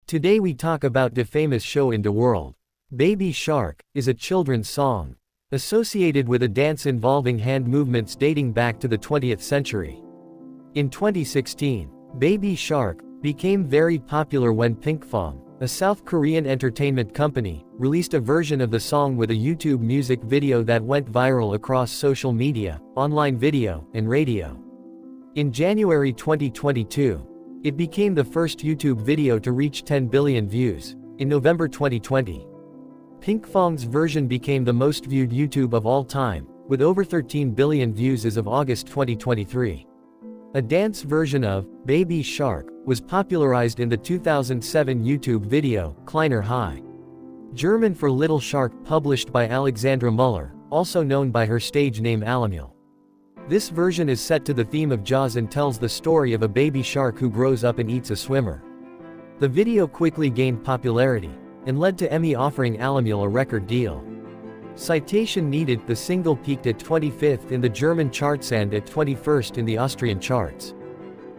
Today we talk about the famous show in the world. Baby Shark is a children's song associated with a dance involving hand movements dating back to the 20th century. In 2016, Baby Shark became very popular when Pinkfong, a South Korean entertainment company, released a version of the song with a YouTube music video that went viral across social media, online video, and radio. In January 2022, it became the first YouTube video to reach 10 billion views. In November 2020, Pinkfong's version became the most viewed YouTube of all time, with over 13 billion views as of August 2023. A dance version of Baby Shark was popularized in the 2007 YouTube video, Kleiner Hai. German for Little Shark, published by Alexandra Muller, also known by her stage name Alamule. This version is set to the theme of Jaws and tells the story of a baby shark who grows up and eats a swimmer. The video quickly gained popularity, and led to Emmy offering Alamule a record deal. Citation needed: the single peaked at 25th in the German charts and at 21st in the Austrian charts.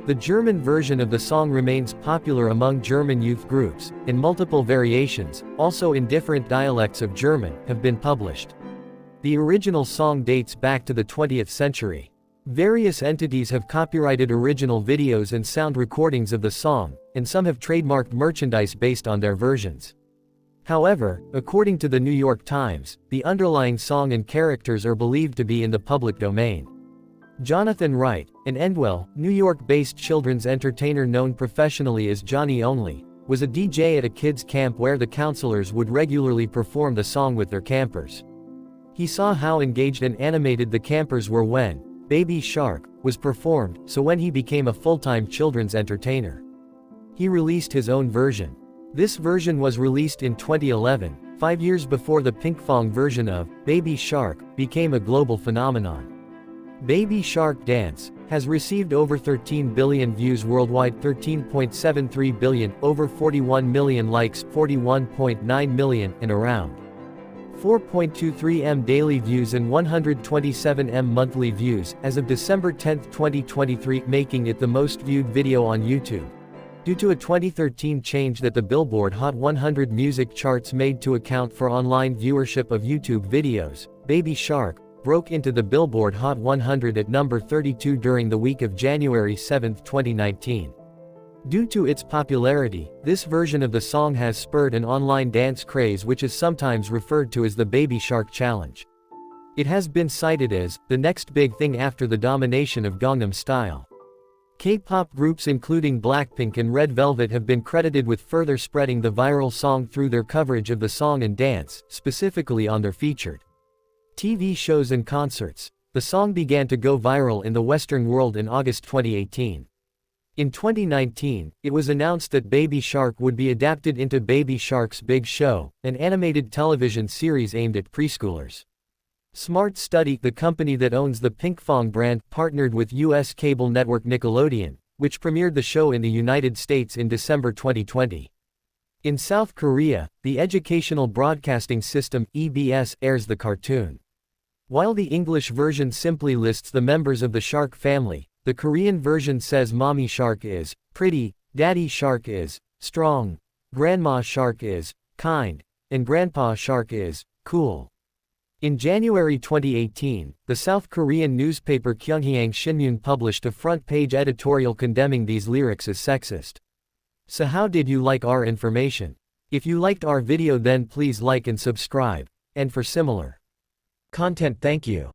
The German version of the song remains popular among German youth groups, and multiple variations, also in different dialects of German, have been published. The original song dates back to the 20th century. Various entities have copyrighted original videos and sound recordings of the song, and some have trademarked merchandise based on their versions. However, according to the New York Times, the underlying song and characters are believed to be in the public domain. Jonathan Wright, an Endwell, New York-based children's entertainer known professionally as Johnny Only, was a DJ at a kids' camp where the counselors would regularly perform the song with their campers. He saw how engaged and animated the campers were when Baby Shark was performed, so when he became a full-time children's entertainer, he released his own version. This version was released in 2011, 5 years before the Pinkfong version of Baby Shark became a global phenomenon. Baby Shark Dance has received over 13 billion views worldwide, 13.73 billion, over 41 million likes, 41.9 million, and around 4.23 m daily views and 127 m monthly views as of December 10, 2023, making it the most viewed video on YouTube. Due to a 2013 change that the Billboard Hot 100 music charts made to account for online viewership of YouTube videos, Baby Shark broke into the Billboard Hot 100 at number 32 during the week of January 7, 2019. Due to its popularity, this version of the song has spurred an online dance craze which is sometimes referred to as the Baby Shark Challenge. It has been cited as the next big thing after the domination of Gangnam Style. K-pop groups including Blackpink and Red Velvet have been credited with further spreading the viral song through their coverage of the song and dance, specifically on their featured TV shows and concerts. The song began to go viral in the Western world in August 2018. In 2019, it was announced that Baby Shark would be adapted into Baby Shark's Big Show, an animated television series aimed at preschoolers. Smart Study, the company that owns the Pinkfong brand, partnered with U.S. cable network Nickelodeon, which premiered the show in the United States in December 2020. In South Korea, the Educational Broadcasting System, EBS, airs the cartoon. While the English version simply lists the members of the shark family, the Korean version says Mommy Shark is pretty, Daddy Shark is strong, Grandma Shark is kind, and Grandpa Shark is cool. In January 2018, the South Korean newspaper Kyunghyang Shinmun published a front-page editorial condemning these lyrics as sexist. So how did you like our information? If you liked our video then please like and subscribe. And for similar content, thank you.